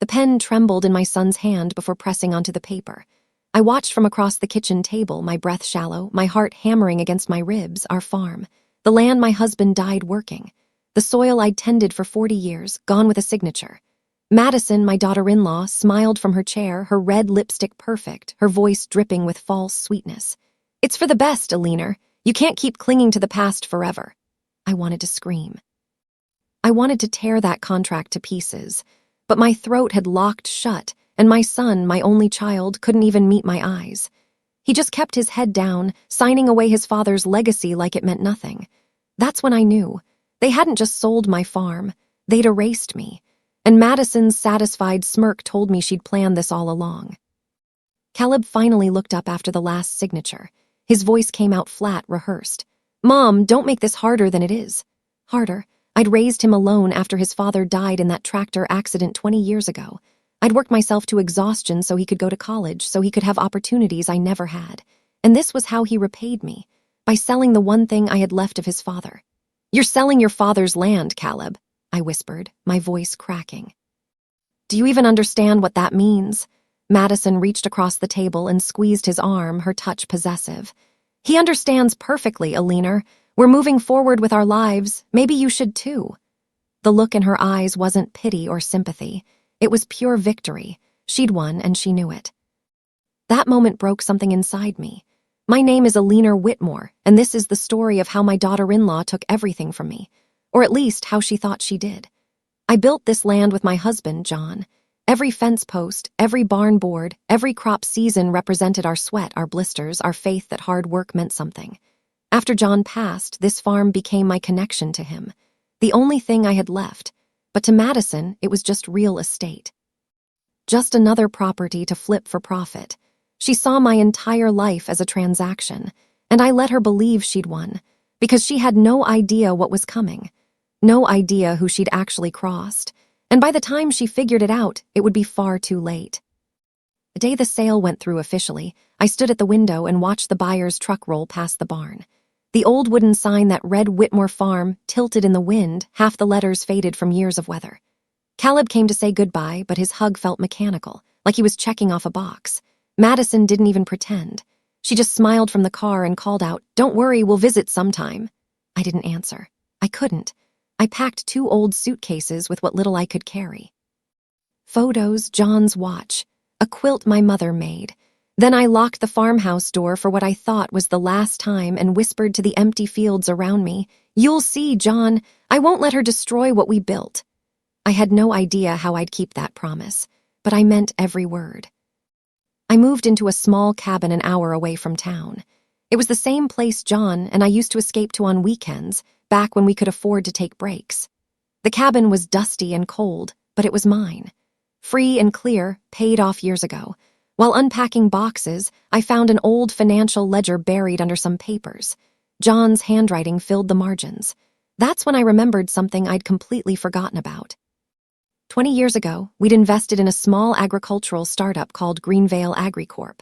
The pen trembled in my son's hand before pressing onto the paper. I watched from across the kitchen table, my breath shallow, my heart hammering against my ribs, our farm. The land my husband died working. The soil I'd tended for 40 years, gone with a signature. Madison, my daughter-in-law, smiled from her chair, her red lipstick perfect, her voice dripping with false sweetness. "It's for the best, Alina. You can't keep clinging to the past forever." I wanted to scream. I wanted to tear that contract to pieces, but my throat had locked shut, and my son, my only child, couldn't even meet my eyes. He just kept his head down, signing away his father's legacy like it meant nothing. That's when I knew. They hadn't just sold my farm. They'd erased me. And Madison's satisfied smirk told me she'd planned this all along. Caleb finally looked up after the last signature. His voice came out flat, rehearsed. "Mom, don't make this harder than it is." Harder? I'd raised him alone after his father died in that tractor accident 20 years ago. I'd worked myself to exhaustion so he could go to college, so he could have opportunities I never had. And this was how he repaid me, by selling the one thing I had left of his father. "You're selling your father's land, Caleb," I whispered, my voice cracking. "Do you even understand what that means?" Madison reached across the table and squeezed his arm, her touch possessive. "He understands perfectly, Alina. We're moving forward with our lives. Maybe you should too." The look in her eyes wasn't pity or sympathy. It was pure victory. She'd won, and she knew it. That moment broke something inside me. My name is Alina Whitmore, and this is the story of how my daughter-in-law took everything from me. Or at least how she thought she did. I built this land with my husband, John. Every fence post, every barn board, every crop season represented our sweat, our blisters, our faith that hard work meant something. After John passed, this farm became my connection to him. The only thing I had left. But to Madison, it was just real estate. Just another property to flip for profit. She saw my entire life as a transaction, and I let her believe she'd won, because she had no idea what was coming. No idea who she'd actually crossed, and by the time she figured it out, it would be far too late. The day the sale went through officially, I stood at the window and watched the buyer's truck roll past the barn. The old wooden sign that read Whitmore Farm tilted in the wind, half the letters faded from years of weather. Caleb came to say goodbye, but his hug felt mechanical, like he was checking off a box. Madison didn't even pretend. She just smiled from the car and called out, "Don't worry, we'll visit sometime." I didn't answer. I couldn't. I packed 2 old suitcases with what little I could carry. Photos, John's watch, a quilt my mother made. Then I locked the farmhouse door for what I thought was the last time and whispered to the empty fields around me, "You'll see, John. I won't let her destroy what we built." I had no idea how I'd keep that promise, but I meant every word. I moved into a small cabin an hour away from town. It was the same place John and I used to escape to on weekends, back when we could afford to take breaks. The cabin was dusty and cold, but it was mine. Free and clear, paid off years ago. While unpacking boxes, I found an old financial ledger buried under some papers. John's handwriting filled the margins. That's when I remembered something I'd completely forgotten about. 20 years ago, we'd invested in a small agricultural startup called Greenvale AgriCorp.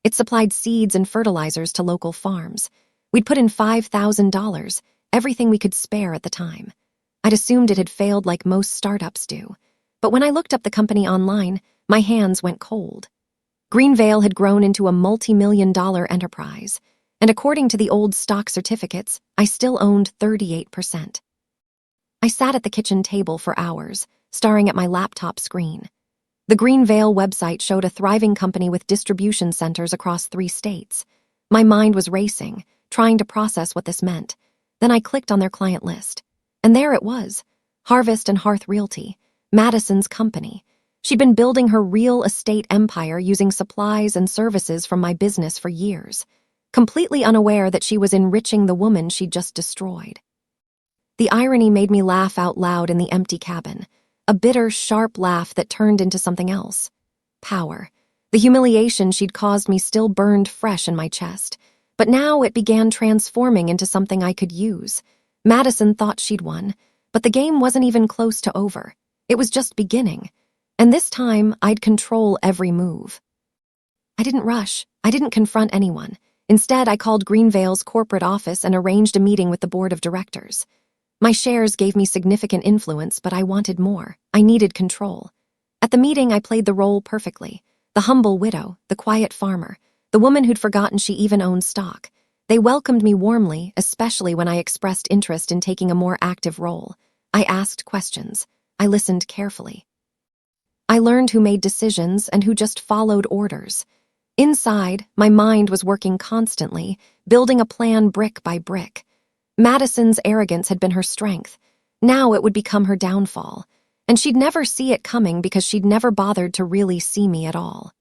It supplied seeds and fertilizers to local farms. We'd put in $5,000, everything we could spare at the time. I'd assumed it had failed like most startups do. But when I looked up the company online, my hands went cold. Greenvale had grown into a multi-million-dollar enterprise, and according to the old stock certificates, I still owned 38%. I sat at the kitchen table for hours, staring at my laptop screen. The Greenvale website showed a thriving company with distribution centers across 3 states. My mind was racing, trying to process what this meant. Then I clicked on their client list. And there it was, Harvest and Hearth Realty, Madison's company. She'd been building her real estate empire using supplies and services from my business for years, completely unaware that she was enriching the woman she'd just destroyed. The irony made me laugh out loud in the empty cabin, a bitter, sharp laugh that turned into something else. Power. The humiliation she'd caused me still burned fresh in my chest, but now it began transforming into something I could use. Madison thought she'd won, but the game wasn't even close to over. It was just beginning, and this time I'd control every move. I didn't rush. I didn't confront anyone. Instead, I called Greenvale's corporate office and arranged a meeting with the board of directors. My shares gave me significant influence, but I wanted more. I needed control. At the meeting, I played the role perfectly. The humble widow, the quiet farmer, the woman who'd forgotten she even owned stock. They welcomed me warmly, especially when I expressed interest in taking a more active role. I asked questions. I listened carefully. I learned who made decisions and who just followed orders. Inside, my mind was working constantly, building a plan brick by brick. Madison's arrogance had been her strength. Now it would become her downfall. And she'd never see it coming because she'd never bothered to really see me at all.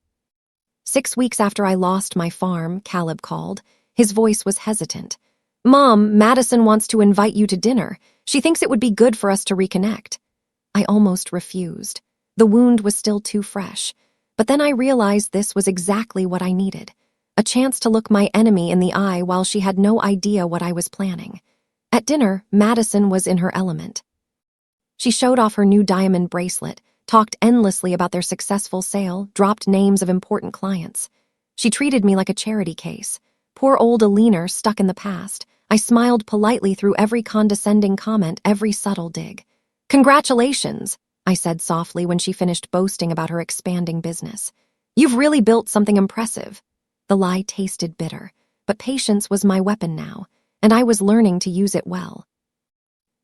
6 weeks after I lost my farm, Caleb called. His voice was hesitant. "Mom, Madison wants to invite you to dinner. She thinks it would be good for us to reconnect." I almost refused. The wound was still too fresh. But then I realized this was exactly what I needed. A chance to look my enemy in the eye while she had no idea what I was planning. At dinner, Madison was in her element. She showed off her new diamond bracelet, talked endlessly about their successful sale, dropped names of important clients. She treated me like a charity case. Poor old Alina stuck in the past. I smiled politely through every condescending comment, every subtle dig. "Congratulations," I said softly when she finished boasting about her expanding business. "You've really built something impressive." The lie tasted bitter, but patience was my weapon now, and I was learning to use it well.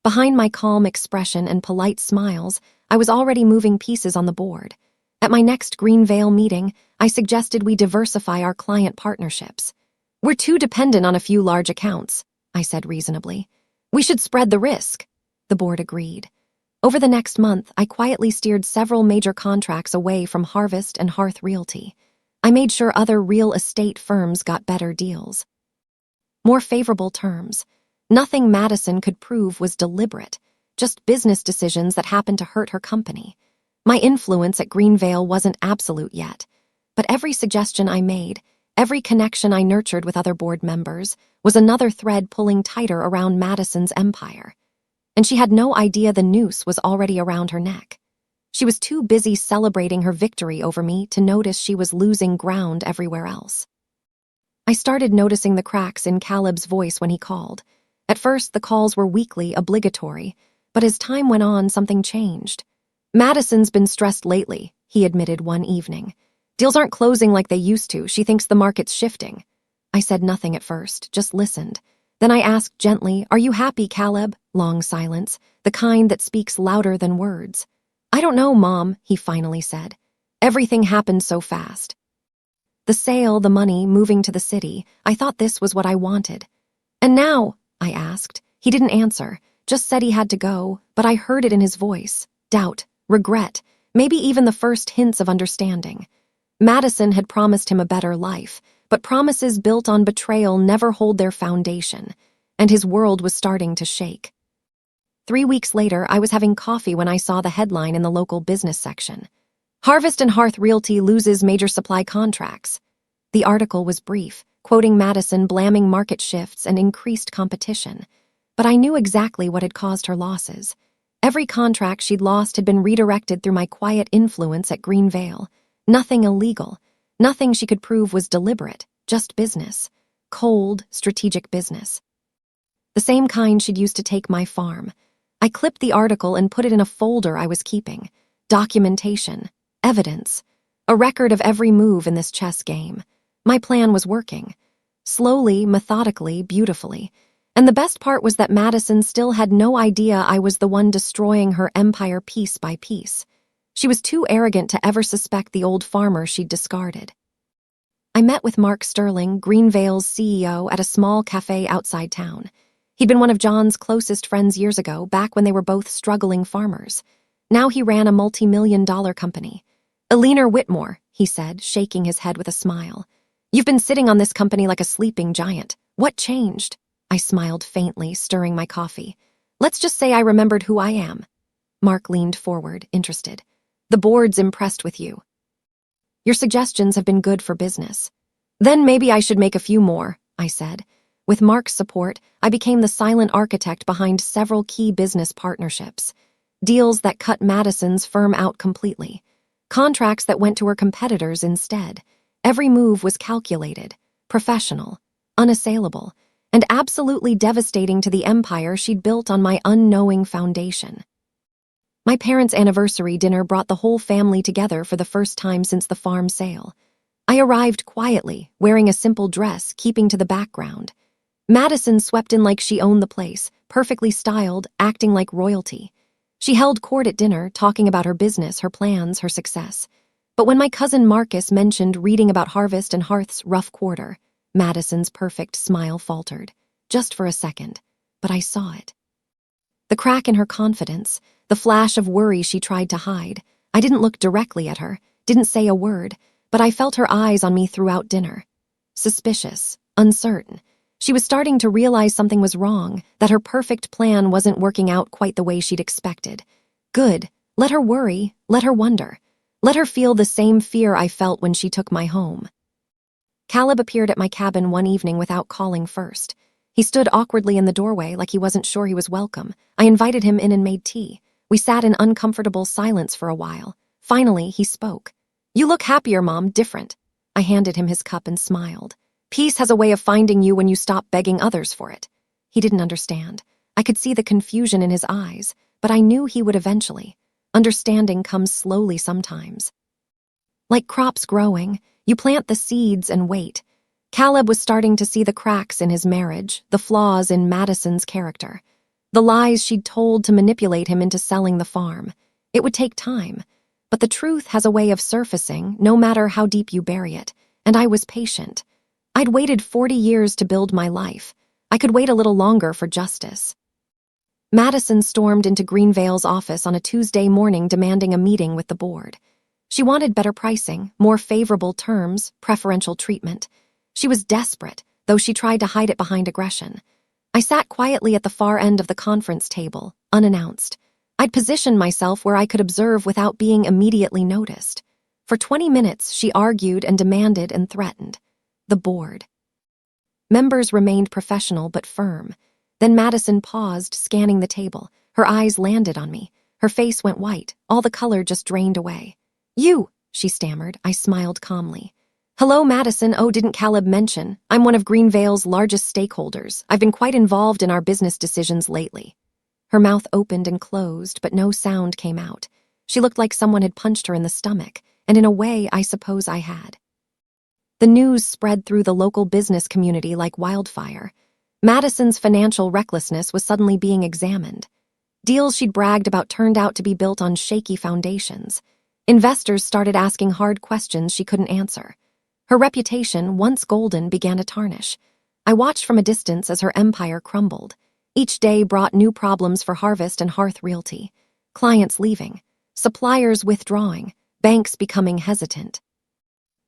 Behind my calm expression and polite smiles, I was already moving pieces on the board. At my next Greenvale meeting, I suggested we diversify our client partnerships. "We're too dependent on a few large accounts," I said reasonably. "We should spread the risk." The board agreed. Over the next month, I quietly steered several major contracts away from Harvest and Hearth Realty. I made sure other real estate firms got better deals. More favorable terms. Nothing Madison could prove was deliberate, just business decisions that happened to hurt her company. My influence at Greenvale wasn't absolute yet, but every suggestion I made, every connection I nurtured with other board members, was another thread pulling tighter around Madison's empire. And she had no idea the noose was already around her neck. She was too busy celebrating her victory over me to notice she was losing ground everywhere else. I started noticing the cracks in Caleb's voice when he called. At first, the calls were weekly, obligatory, but as time went on, something changed. "Madison's been stressed lately," he admitted one evening. "Deals aren't closing like they used to. She thinks the market's shifting." I said nothing at first, just listened. Then I asked gently, "Are you happy, Caleb?" Long silence, the kind that speaks louder than words. "I don't know, Mom," he finally said. "Everything happened so fast." The sale, the money, moving to the city, I thought this was what I wanted. "And now?" I asked. He didn't answer, just said he had to go, but I heard it in his voice. Doubt, regret, maybe even the first hints of understanding. Madison had promised him a better life, but promises built on betrayal never hold their foundation, and his world was starting to shake. 3 weeks later, I was having coffee when I saw the headline in the local business section. "Harvest and Hearth Realty loses major supply contracts." The article was brief, quoting Madison blaming market shifts and increased competition. But I knew exactly what had caused her losses. Every contract she'd lost had been redirected through my quiet influence at Greenvale. Nothing illegal. Nothing she could prove was deliberate, just business. Cold, strategic business. The same kind she'd used to take my farm. I clipped the article and put it in a folder I was keeping. Documentation. Evidence. A record of every move in this chess game. My plan was working. Slowly, methodically, beautifully. And the best part was that Madison still had no idea I was the one destroying her empire piece by piece. She was too arrogant to ever suspect the old farmer she'd discarded. I met with Mark Sterling, Greenvale's CEO, at a small cafe outside town. He'd been one of John's closest friends years ago, back when they were both struggling farmers. Now he ran a multi-million-dollar company. "Alina Whitmore," he said, shaking his head with a smile. "You've been sitting on this company like a sleeping giant. What changed?" I smiled faintly, stirring my coffee. "Let's just say I remembered who I am." Mark leaned forward, interested. "The board's impressed with you. Your suggestions have been good for business." "Then maybe I should make a few more," I said. With Mark's support, I became the silent architect behind several key business partnerships. Deals that cut Madison's firm out completely. Contracts that went to her competitors instead. Every move was calculated, professional, unassailable, and absolutely devastating to the empire she'd built on my unknowing foundation. My parents' anniversary dinner brought the whole family together for the first time since the farm sale. I arrived quietly, wearing a simple dress, keeping to the background. Madison swept in like she owned the place, perfectly styled, acting like royalty. She held court at dinner, talking about her business, her plans, her success. But when my cousin Marcus mentioned reading about Harvest and Hearth's rough quarter, Madison's perfect smile faltered. Just for a second, but I saw it. The crack in her confidence, the flash of worry she tried to hide. I didn't look directly at her, didn't say a word, but I felt her eyes on me throughout dinner. Suspicious, uncertain. She was starting to realize something was wrong, that her perfect plan wasn't working out quite the way she'd expected. Good. Let her worry, let her wonder. Let her feel the same fear I felt when she took my home. Caleb appeared at my cabin one evening without calling first. He stood awkwardly in the doorway like he wasn't sure he was welcome. I invited him in and made tea. We sat in uncomfortable silence for a while. Finally, he spoke. "You look happier, Mom, different." I handed him his cup and smiled. "Peace has a way of finding you when you stop begging others for it." He didn't understand. I could see the confusion in his eyes, but I knew he would eventually. Understanding comes slowly sometimes. Like crops growing, you plant the seeds and wait. Caleb was starting to see the cracks in his marriage, the flaws in Madison's character, the lies she'd told to manipulate him into selling the farm. It would take time, but the truth has a way of surfacing no matter how deep you bury it, and I was patient. I'd waited 40 years to build my life. I could wait a little longer for justice. Madison stormed into Greenvale's office on a Tuesday morning demanding a meeting with the board. She wanted better pricing, more favorable terms, preferential treatment. She was desperate, though she tried to hide it behind aggression. I sat quietly at the far end of the conference table, unannounced. I'd positioned myself where I could observe without being immediately noticed. For 20 minutes, she argued and demanded and threatened. The board. Members remained professional but firm. Then Madison paused, scanning the table. Her eyes landed on me. Her face went white, all the color just drained away. "You," she stammered. I smiled calmly. "Hello, Madison. Oh, didn't Caleb mention? I'm one of Greenvale's largest stakeholders. I've been quite involved in our business decisions lately." Her mouth opened and closed, but no sound came out. She looked like someone had punched her in the stomach, and in a way, I suppose I had. The news spread through the local business community like wildfire. Madison's financial recklessness was suddenly being examined. Deals she'd bragged about turned out to be built on shaky foundations. Investors started asking hard questions she couldn't answer. Her reputation, once golden, began to tarnish. I watched from a distance as her empire crumbled. Each day brought new problems for Harvest and Hearth Realty. Clients leaving, suppliers withdrawing, banks becoming hesitant.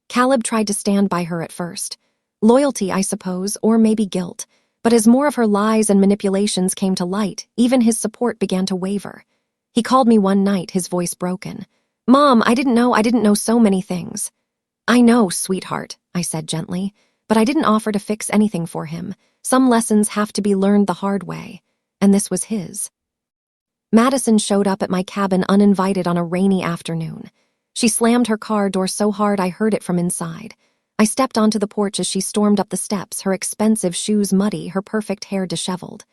Caleb tried to stand by her at first. Loyalty, I suppose, or maybe guilt. But as more of her lies and manipulations came to light, even his support began to waver. He called me one night, his voice broken. "Mom, I didn't know so many things." "I know, sweetheart," I said gently, but I didn't offer to fix anything for him. Some lessons have to be learned the hard way, and this was his. Madison showed up at my cabin uninvited on a rainy afternoon. She slammed her car door so hard I heard it from inside. I stepped onto the porch as she stormed up the steps, her expensive shoes muddy, her perfect hair disheveled.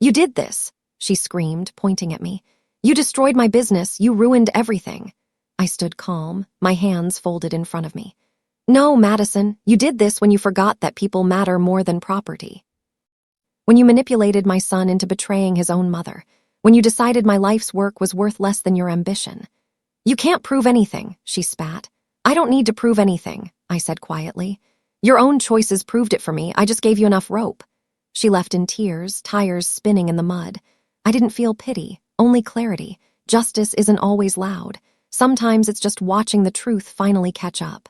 "You did this," she screamed, pointing at me. "You destroyed my business, you ruined everything." I stood calm, my hands folded in front of me. "No, Madison, you did this when you forgot that people matter more than property. When you manipulated my son into betraying his own mother. When you decided my life's work was worth less than your ambition." "You can't prove anything," she spat. "I don't need to prove anything," I said quietly. "Your own choices proved it for me. I just gave you enough rope." She left in tears, tires spinning in the mud. I didn't feel pity, only clarity. Justice isn't always loud. Sometimes it's just watching the truth finally catch up.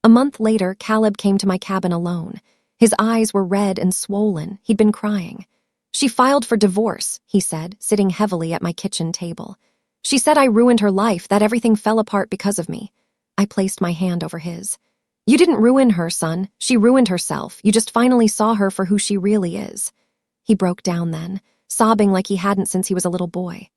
A month later, Caleb came to my cabin alone. His eyes were red and swollen. He'd been crying. "She filed for divorce," he said, sitting heavily at my kitchen table. "She said I ruined her life, that everything fell apart because of me." I placed my hand over his. "You didn't ruin her, son. She ruined herself. You just finally saw her for who she really is." He broke down then, sobbing like he hadn't since he was a little boy.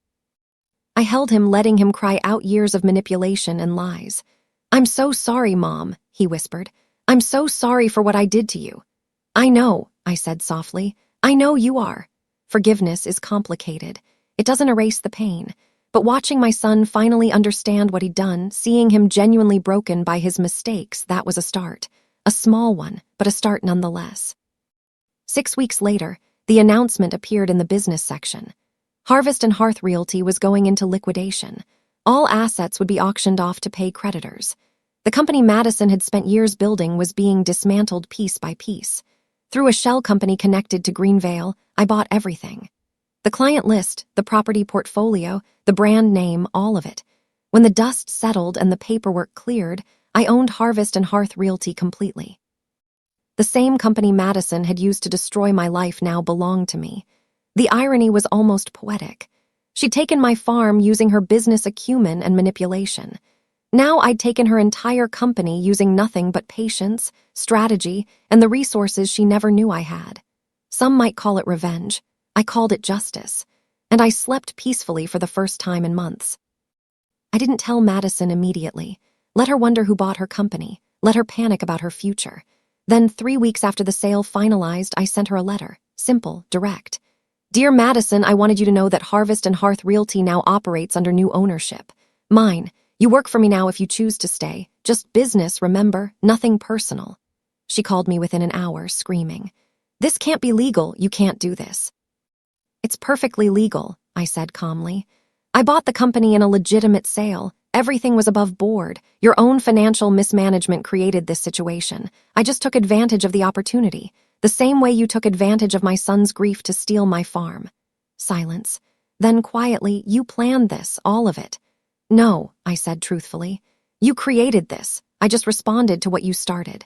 I held him, letting him cry out years of manipulation and lies. "I'm so sorry, Mom," he whispered. "I'm so sorry for what I did to you." "I know," I said softly. "I know you are." Forgiveness is complicated. It doesn't erase the pain. But watching my son finally understand what he'd done, seeing him genuinely broken by his mistakes, that was a start. A small one, but a start nonetheless. 6 weeks later, the announcement appeared in the business section. Harvest and Hearth Realty was going into liquidation. All assets would be auctioned off to pay creditors. The company Madison had spent years building was being dismantled piece by piece. Through a shell company connected to Greenvale, I bought everything. The client list, the property portfolio, the brand name, all of it. When the dust settled and the paperwork cleared, I owned Harvest and Hearth Realty completely. The same company Madison had used to destroy my life now belonged to me. The irony was almost poetic. She'd taken my farm using her business acumen and manipulation. Now I'd taken her entire company using nothing but patience, strategy, and the resources she never knew I had. Some might call it revenge. I called it justice. And I slept peacefully for the first time in months. I didn't tell Madison immediately. Let her wonder who bought her company. Let her panic about her future. Then 3 weeks after the sale finalized, I sent her a letter. Simple, direct. Dear Madison, I wanted you to know that Harvest and Hearth Realty now operates under new ownership. Mine. You work for me now if you choose to stay. Just business, remember? Nothing personal. She called me within an hour, screaming. This can't be legal. You can't do this. It's perfectly legal, I said calmly. I bought the company in a legitimate sale. Everything was above board. Your own financial mismanagement created this situation. I just took advantage of the opportunity, the same way you took advantage of my son's grief to steal my farm. Silence. Then quietly, you planned this, all of it. No, I said truthfully. You created this. I just responded to what you started.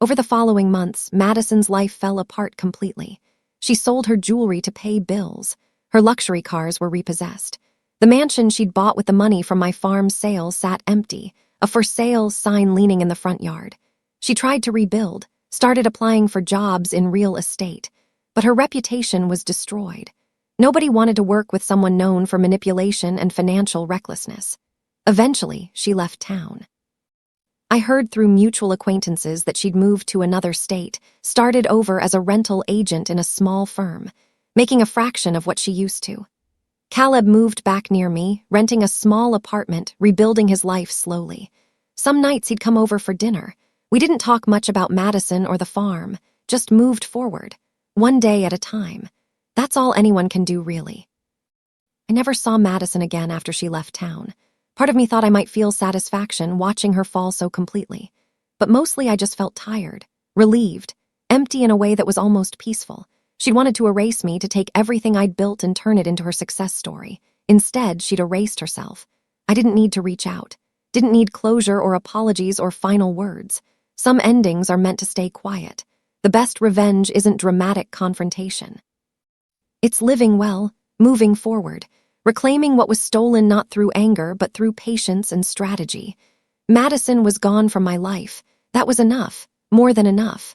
Over the following months, Madison's life fell apart completely. She sold her jewelry to pay bills. Her luxury cars were repossessed. The mansion she'd bought with the money from my farm sale sat empty, a for sale sign leaning in the front yard. She tried to rebuild, started applying for jobs in real estate, but her reputation was destroyed. Nobody wanted to work with someone known for manipulation and financial recklessness. Eventually, she left town. I heard through mutual acquaintances that she'd moved to another state, started over as a rental agent in a small firm, making a fraction of what she used to. Caleb moved back near me, renting a small apartment, rebuilding his life slowly. Some nights he'd come over for dinner. We didn't talk much about Madison or the farm, just moved forward, one day at a time. That's all anyone can do, really. I never saw Madison again after she left town. Part of me thought I might feel satisfaction watching her fall so completely. But mostly I just felt tired, relieved, empty in a way that was almost peaceful. She'd wanted to erase me, to take everything I'd built and turn it into her success story. Instead, she'd erased herself. I didn't need to reach out. Didn't need closure or apologies or final words. Some endings are meant to stay quiet. The best revenge isn't dramatic confrontation. It's living well, moving forward, reclaiming what was stolen not through anger but through patience and strategy. Madison was gone from my life. That was enough, more than enough.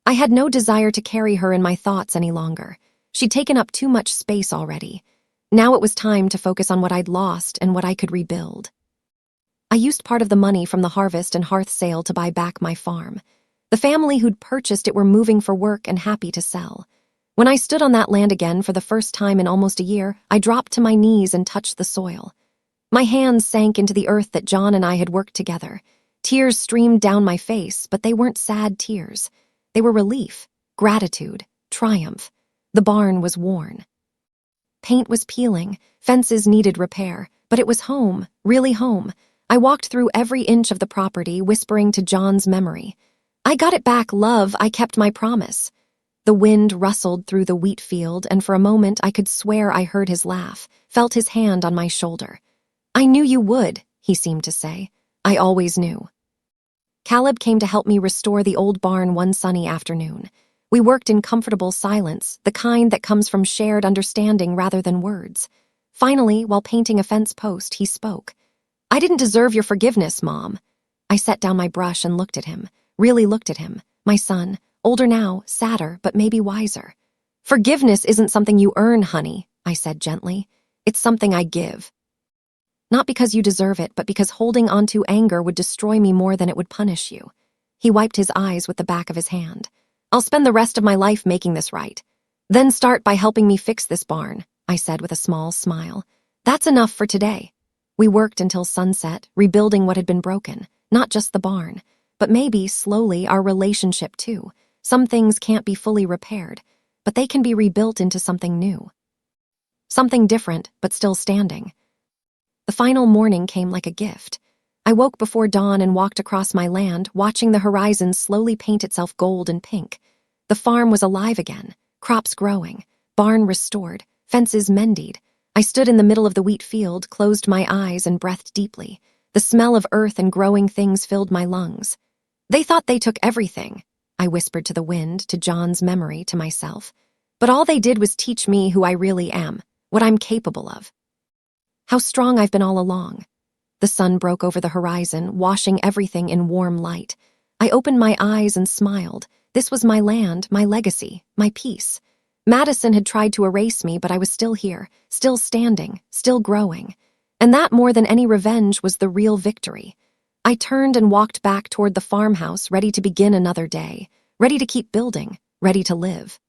I had no desire to carry her in my thoughts any longer. She'd taken up too much space already. Now it was time to focus on what I'd lost and what I could rebuild. I used part of the money from the Harvest and Hearth sale to buy back my farm. The family who'd purchased it were moving for work and happy to sell. When I stood on that land again for the first time in almost a year, I dropped to my knees and touched the soil. My hands sank into the earth that John and I had worked together. Tears streamed down my face, but they weren't sad tears. They were relief, gratitude, triumph. The barn was worn. Paint was peeling, fences needed repair, but it was home, really home. I walked through every inch of the property, whispering to John's memory. I got it back, love, I kept my promise. The wind rustled through the wheat field, and for a moment I could swear I heard his laugh, felt his hand on my shoulder. I knew you would, he seemed to say. I always knew. Caleb came to help me restore the old barn one sunny afternoon. We worked in comfortable silence, the kind that comes from shared understanding rather than words. Finally, while painting a fence post, he spoke. I didn't deserve your forgiveness, Mom. I set down my brush and looked at him, really looked at him, my son, older now, sadder, but maybe wiser. Forgiveness isn't something you earn, honey, I said gently. It's something I give. Not because you deserve it, but because holding on to anger would destroy me more than it would punish you. He wiped his eyes with the back of his hand. I'll spend the rest of my life making this right. Then start by helping me fix this barn, I said with a small smile. That's enough for today. We worked until sunset, rebuilding what had been broken, not just the barn, but maybe, slowly, our relationship too. Some things can't be fully repaired, but they can be rebuilt into something new. Something different, but still standing. The final morning came like a gift. I woke before dawn and walked across my land, watching the horizon slowly paint itself gold and pink. The farm was alive again, crops growing, barn restored, fences mended. I stood in the middle of the wheat field, closed my eyes and breathed deeply. The smell of earth and growing things filled my lungs. They thought they took everything, I whispered to the wind, to John's memory, to myself. But all they did was teach me who I really am, what I'm capable of. How strong I've been all along. The sun broke over the horizon, washing everything in warm light. I opened my eyes and smiled. This was my land, my legacy, my peace. Madison had tried to erase me, but I was still here, still standing, still growing. And that, more than any revenge, was the real victory. I turned and walked back toward the farmhouse, ready to begin another day, ready to keep building, ready to live.